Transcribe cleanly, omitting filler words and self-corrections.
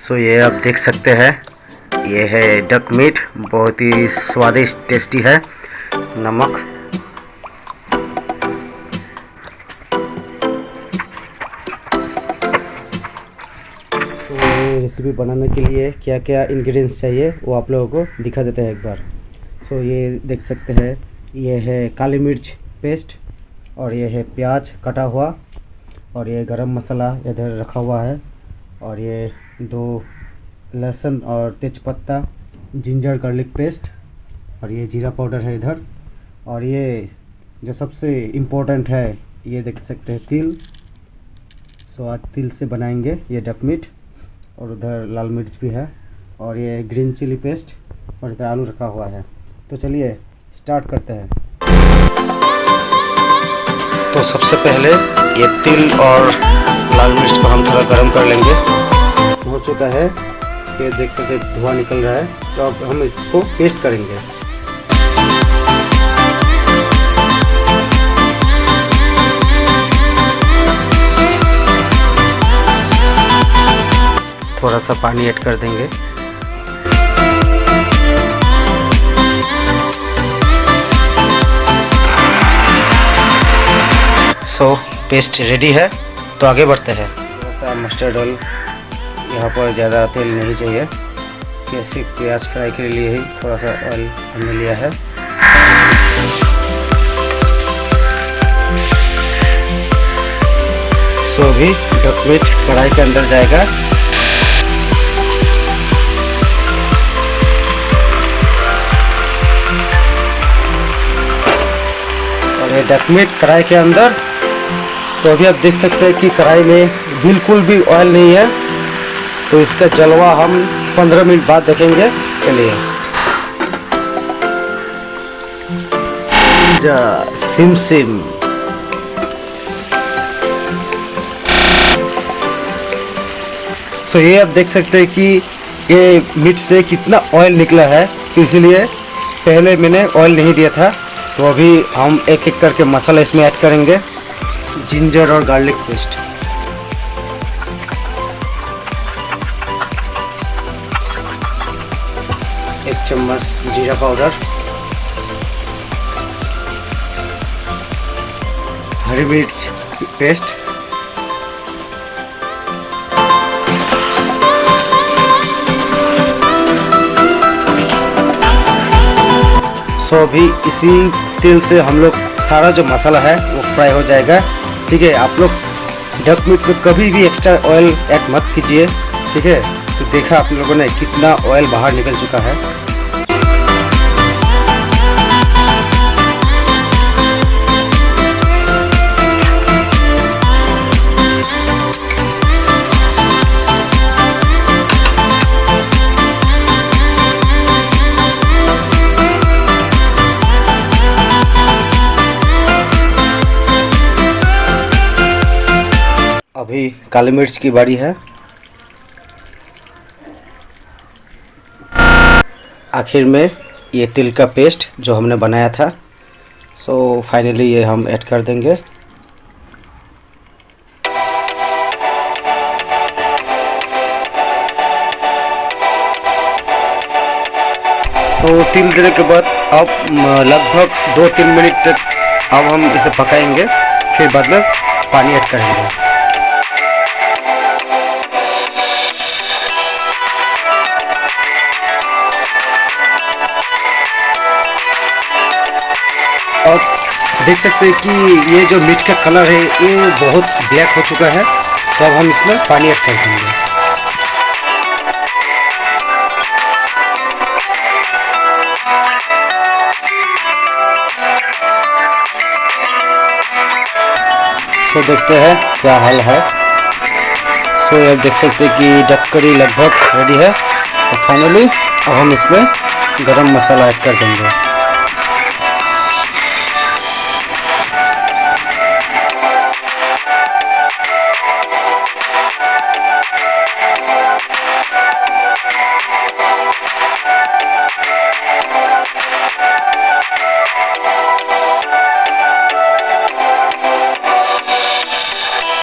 सो ये आप देख सकते हैं, ये है डक मीट, बहुत ही स्वादिष्ट टेस्टी है। नमक, तो रेसिपी बनाने के लिए क्या क्या इंग्रेडिएंट्स चाहिए वो आप लोगों को दिखा देते हैं एक बार। सो ये देख सकते हैं, ये है काली मिर्च पेस्ट, और ये है प्याज कटा हुआ, और ये गरम मसाला इधर रखा हुआ है, और ये 2 लहसुन और तेज़पत्ता, जिंजर गार्लिक पेस्ट, और ये जीरा पाउडर है इधर, और ये जो सबसे इम्पोर्टेंट है ये देख सकते हैं तिल। सो आज तिल से बनाएंगे ये डक मीट, और उधर लाल मिर्च भी है, और ये ग्रीन चिली पेस्ट, और इधर आलू रखा हुआ है। तो चलिए स्टार्ट करते हैं। तो सबसे पहले ये तिल और लाल मिर्च को हम थोड़ा गर्म कर लेंगे। हो चुका है, ये देख सकते धुआं निकल रहा है, तो अब हम इसको पेस्ट करेंगे। थोड़ा सा पानी ऐड कर देंगे। सो पेस्ट रेडी है, तो आगे बढ़ते हैं। थोड़ा सा मस्टर्ड ऑयल, यहाँ पर ज़्यादा तेल नहीं चाहिए, कैसे प्याज फ्राई के लिए ही थोड़ा सा ऑयल हमने लिया है। सो अभी डक मीट कढ़ाई के अंदर जाएगा। और ये डक मीट कढ़ाई के अंदर, तो अभी आप देख सकते हैं कि कढ़ाई में बिल्कुल भी ऑयल नहीं है, तो इसका जलवा हम 15 मिनट बाद देखेंगे। चलिए सिम सिम। सो ये आप देख सकते हैं कि ये मीट से कितना ऑयल निकला है, तो इसलिए पहले मैंने ऑयल नहीं दिया था। तो अभी हम एक एक करके मसाला इसमें ऐड करेंगे। जिंजर और गार्लिक पेस्ट, एक चम्मच जीरा पाउडर, हरी मिर्च पेस्ट, सो अभी इसी तेल से हम लोग सारा जो मसाला है वो फ्राई हो जाएगा। ठीक है, आप लोग डक मीट में कभी भी एक्स्ट्रा ऑयल ऐड मत कीजिए। ठीक है, तो देखा आप लोगों ने कितना ऑयल बाहर निकल चुका है। अभी काली मिर्च की बारी है। आखिर में ये तिल का पेस्ट जो हमने बनाया था, सो फाइनली ये हम ऐड कर देंगे। तो तिल देने के बाद अब लगभग 2-3 मिनट तक अब हम इसे पकाएंगे, फिर बाद में पानी ऐड करेंगे। और देख सकते हैं कि ये जो मीट का कलर है ये बहुत ब्लैक हो चुका है, तो अब हम इसमें पानी ऐड कर देंगे। सो देखते हैं क्या हाल है। सो ये देख सकते हैं कि डक करी लगभग रेडी है, और फाइनली अब हम इसमें गरम मसाला ऐड कर देंगे।